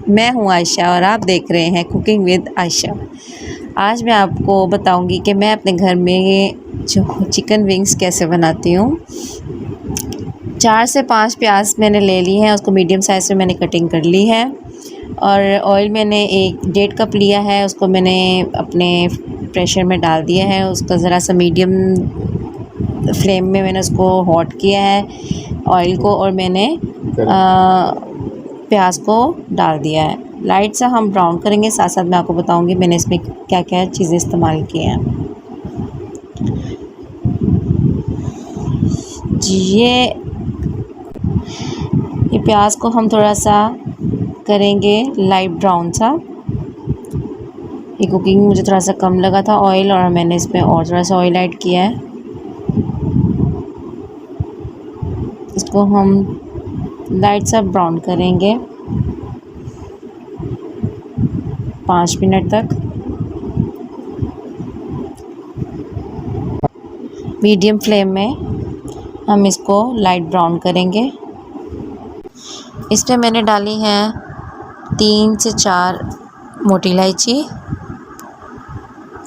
मैं हूँ आयशा और आप देख रहे हैं कुकिंग विद आयशा। आज मैं आपको बताऊंगी कि मैं अपने घर में जो चिकन विंग्स कैसे बनाती हूँ। 4 से 5 प्याज मैंने ले ली हैं, उसको मीडियम साइज़ में मैंने कटिंग कर ली है। और ऑयल मैंने 1 कप लिया है, उसको मैंने अपने प्रेशर में डाल दिया है। उसका ज़रा सा मीडियम फ्लेम में मैंने उसको हॉट किया है ऑयल को, और मैंने प्याज को डाल दिया है। लाइट सा हम ब्राउन करेंगे। साथ साथ मैं आपको बताऊंगी मैंने इसमें क्या क्या चीज़ें इस्तेमाल की हैं। जी, ये प्याज को हम थोड़ा सा करेंगे लाइट ब्राउन सा। ये कुकिंग मुझे थोड़ा सा कम लगा था ऑयल, और मैंने इसमें और थोड़ा सा ऑयल ऐड किया है। इसको हम लाइट सा ब्राउन करेंगे 5 मिनट तक। मीडियम फ्लेम में हम इसको लाइट ब्राउन करेंगे। इसमें मैंने डाली हैं 3 से 4 मोटी इलायची,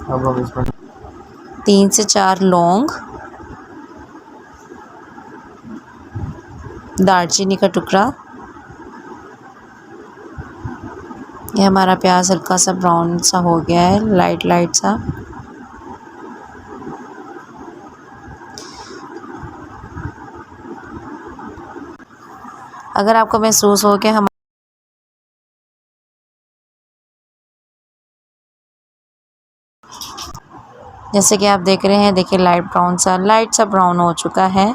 अब हम इसमें 3 से 4 लौंग, दालचीनी का टुकड़ा। ये हमारा प्याज हल्का सा ब्राउन सा हो गया है, लाइट सा। अगर आपको महसूस हो कि हम जैसे कि आप देख रहे हैं, देखिए लाइट सा ब्राउन हो चुका है।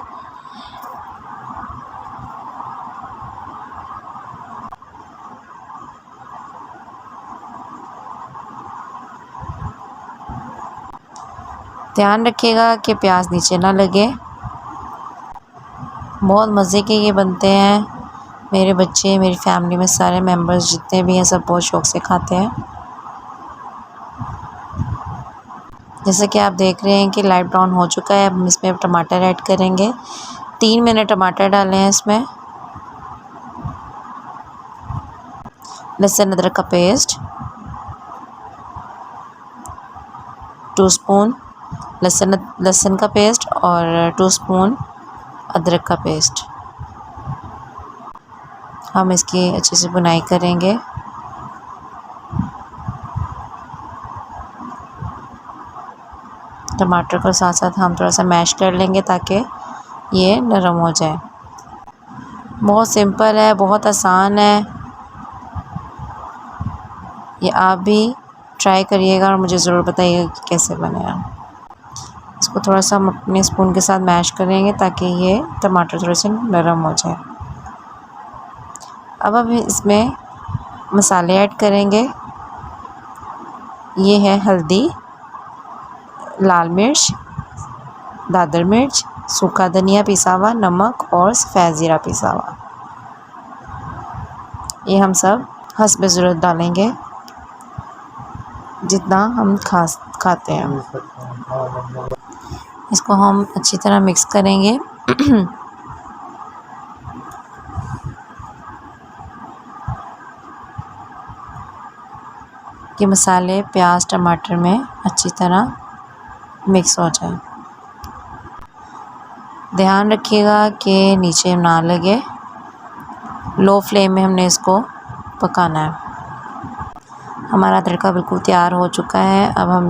ध्यान रखिएगा कि प्याज नीचे ना लगे। बहुत मज़े के ये बनते हैं। मेरे बच्चे, मेरी फैमिली में सारे मेंबर्स जितने भी हैं, सब बहुत शौक़ से खाते हैं। जैसे कि आप देख रहे हैं कि लाइट ब्राउन हो चुका है। अब हम इसमें टमाटर ऐड करेंगे। 3 मैंने टमाटर डाले हैं इसमें। लहसुन अदरक का पेस्ट 2 स्पून लहसुन का पेस्ट और 2 स्पून अदरक का पेस्ट। हम इसकी अच्छे से भुनाई करेंगे। टमाटर को साथ साथ हम थोड़ा सा मैश कर लेंगे ताकि ये नरम हो जाए। बहुत सिंपल है, बहुत आसान है। ये आप भी ट्राई करिएगा और मुझे ज़रूर बताइएगा कि कैसे बनेगा। इसको थोड़ा सा हम अपने स्पून के साथ मैश करेंगे ताकि ये टमाटर थोड़े से नरम हो जाए। अब हम इसमें मसाले ऐड करेंगे। ये है हल्दी, लाल मिर्च, दादर मिर्च, सूखा धनिया पिसा हुआ, नमक और सफ़ेद ज़ीरा पिसा हुआ। ये हम सब हस्ब ज़रूरत डालेंगे, जितना हम खाते हैं। इसको हम अच्छी तरह मिक्स करेंगे। कि मसाले प्याज टमाटर में अच्छी तरह मिक्स हो जाए। ध्यान रखिएगा कि नीचे ना लगे। लो फ्लेम में हमने इसको पकाना है। हमारा तड़का बिल्कुल तैयार हो चुका है। अब हम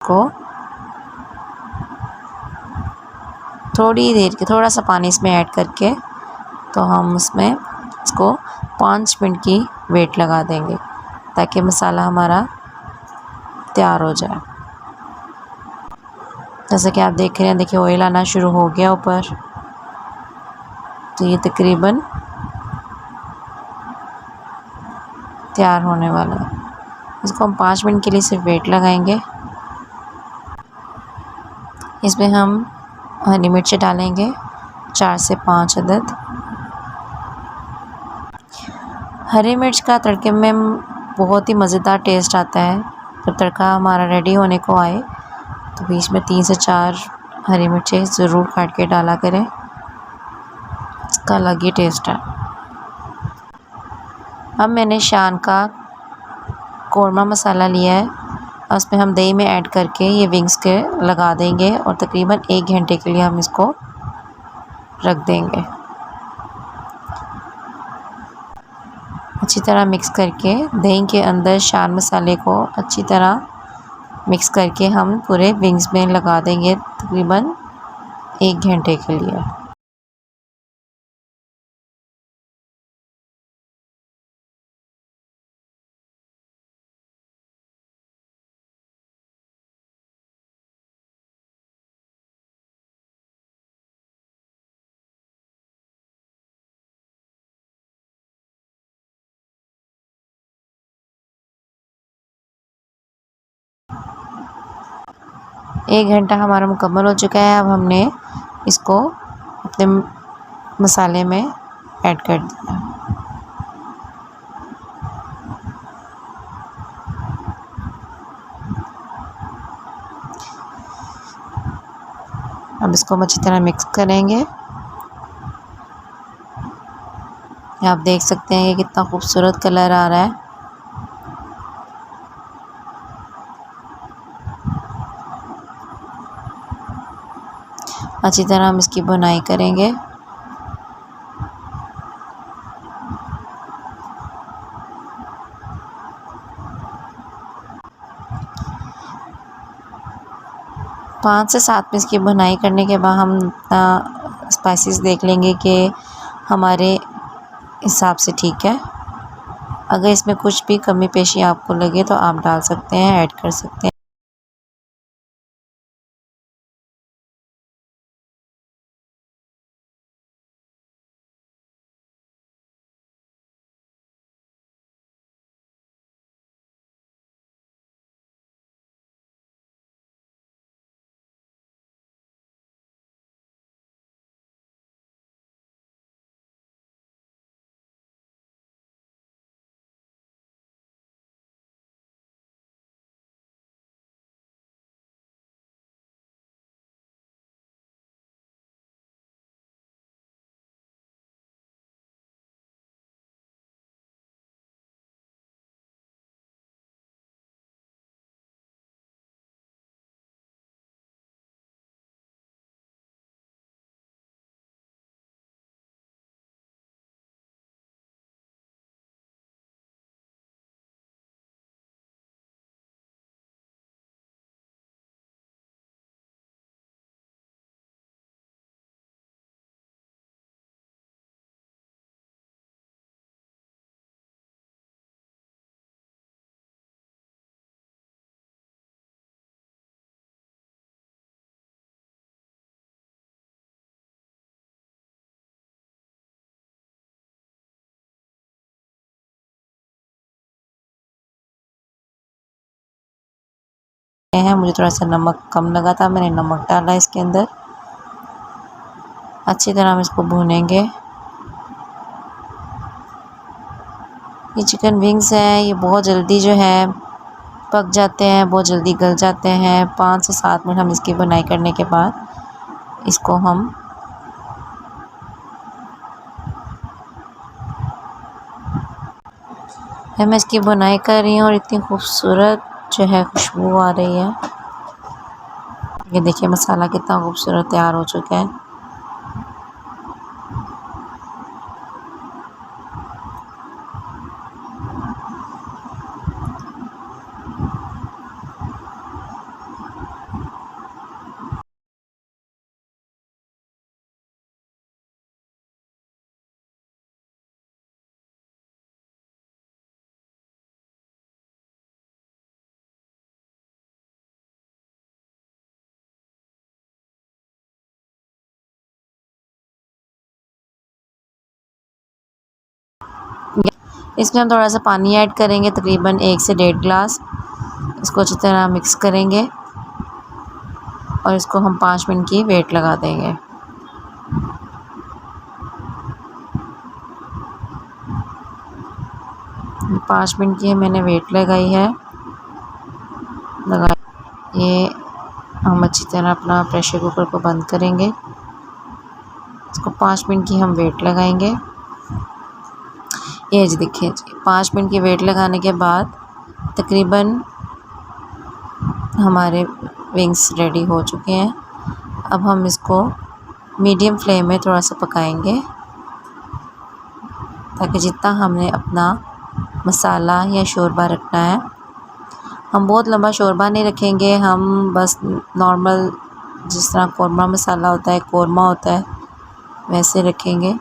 को थोड़ी देर के थोड़ा सा पानी इसमें ऐड करके तो हम उसमें इसको 5 मिनट की वेट लगा देंगे ताकि मसाला हमारा तैयार हो जाए। जैसा कि आप देख रहे हैं, देखिए ऑयल आना शुरू हो गया ऊपर। तो ये तकरीबन तैयार होने वाला है। इसको हम 5 मिनट के लिए सिर्फ वेट लगाएंगे। इसमें हम हरी मिर्च डालेंगे 4 से 5 अदद। हरी मिर्च का तड़के में बहुत ही मज़ेदार टेस्ट आता है। जब तड़का हमारा रेडी होने को आए तो बीच में 3 से 4 हरी मिर्चें ज़रूर काट के डाला करें, इसका अलग ही टेस्ट है। अब मैंने शान का कोरमा मसाला लिया है, उसमें हम दही में ऐड करके ये विंग्स के लगा देंगे और तकरीबन 1 घंटे के लिए हम इसको रख देंगे। अच्छी तरह मिक्स करके दही के अंदर शान मसाले को अच्छी तरह मिक्स करके हम पूरे विंग्स में लगा देंगे तकरीबन 1 घंटे के लिए। एक घंटा हमारा मुकम्मल हो चुका है। अब हमने इसको अपने मसाले में ऐड कर दिया। अब इसको हम अच्छी तरह मिक्स करेंगे। आप देख सकते हैं कि कितना खूबसूरत कलर आ रहा है। अच्छी तरह हम इसकी बुनाई करेंगे। पाँच से 7 मिनट की बुनाई करने के बाद हम स्पाइसेस देख लेंगे कि हमारे हिसाब से ठीक है। अगर इसमें कुछ भी कमी पेशी आपको लगे तो आप डाल सकते हैं, ऐड कर सकते हैं। मुझे थोड़ा सा नमक कम लगा था, मैंने नमक डाला इसके अंदर। अच्छी तरह हम इसको भूनेंगे। ये चिकन विंग्स हैं, ये बहुत जल्दी जो है पक जाते हैं, बहुत जल्दी गल जाते हैं। 5 से 7 मिनट हम इसकी बुनाई करने के बाद इसको मैं इसकी बुनाई कर रही हूँ और इतनी खूबसूरत जो है खुशबू आ रही है। ये देखिए मसाला कितना खूबसूरत तैयार हो चुका है। इसमें हम थोड़ा सा पानी ऐड करेंगे, तकरीबन 1 से 1.5 गिलास। इसको अच्छी तरह मिक्स करेंगे और इसको हम 5 मिनट की वेट लगा देंगे। पाँच मिनट की मैंने वेट लगाई है। ये हम अच्छी तरह अपना प्रेशर कुकर को बंद करेंगे। इसको 5 मिनट की हम वेट लगाएंगे। ये जी देखिए जी, 5 मिनट की वेट लगाने के बाद तकरीबन हमारे विंग्स रेडी हो चुके हैं। अब हम इसको मीडियम फ्लेम में थोड़ा सा पकाएंगे, ताकि जितना हमने अपना मसाला या शोरबा रखना है, हम बहुत लंबा शोरबा नहीं रखेंगे, हम बस नॉर्मल जिस तरह कौरमा मसाला होता है, कौरमा होता है, वैसे रखेंगे।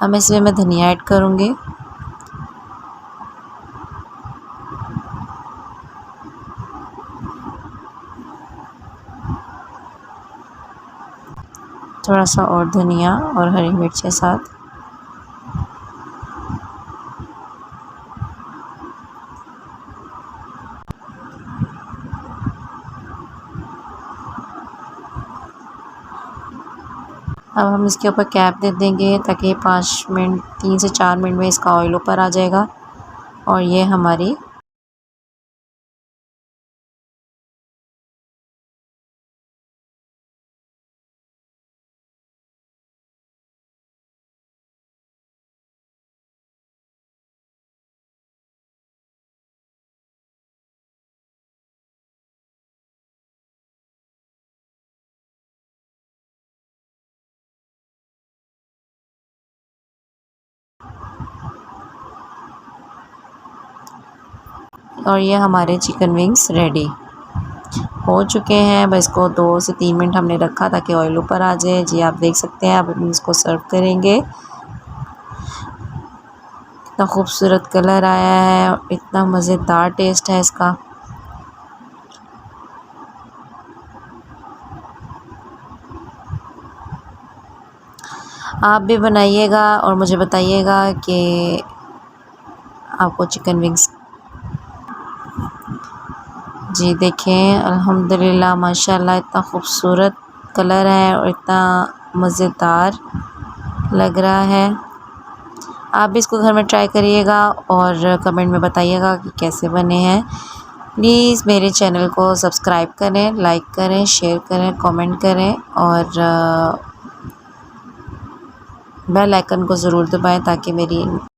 अब इसमें मैं धनिया ऐड करूँगी। थोड़ा सा और धनिया और हरी मिर्च के साथ। अब हम इसके ऊपर कैप दे देंगे, ताकि 5 मिनट 3 से 4 मिनट में इसका ऑयल ऊपर आ जाएगा और ये हमारी और ये हमारे चिकन विंग्स रेडी हो चुके हैं। बस इसको 2 से 3 मिनट हमने रखा ताकि ऑयल ऊपर आ जाए। जी आप देख सकते हैं। अब हम इसको सर्व करेंगे। इतना खूबसूरत कलर आया है, इतना मज़ेदार टेस्ट है इसका। आप भी बनाइएगा और मुझे बताइएगा कि आपको चिकन विंग्स। जी देखें, अल्हम्दुलिल्लाह माशाल्लाह, इतना खूबसूरत कलर है और इतना मज़ेदार लग रहा है। आप भी इसको घर में ट्राई करिएगा और कमेंट में बताइएगा कि कैसे बने हैं। प्लीज़ मेरे चैनल को सब्सक्राइब करें, लाइक करें, शेयर करें, कमेंट करें और बेल आइकन को ज़रूर दबाएं, ताकि मेरी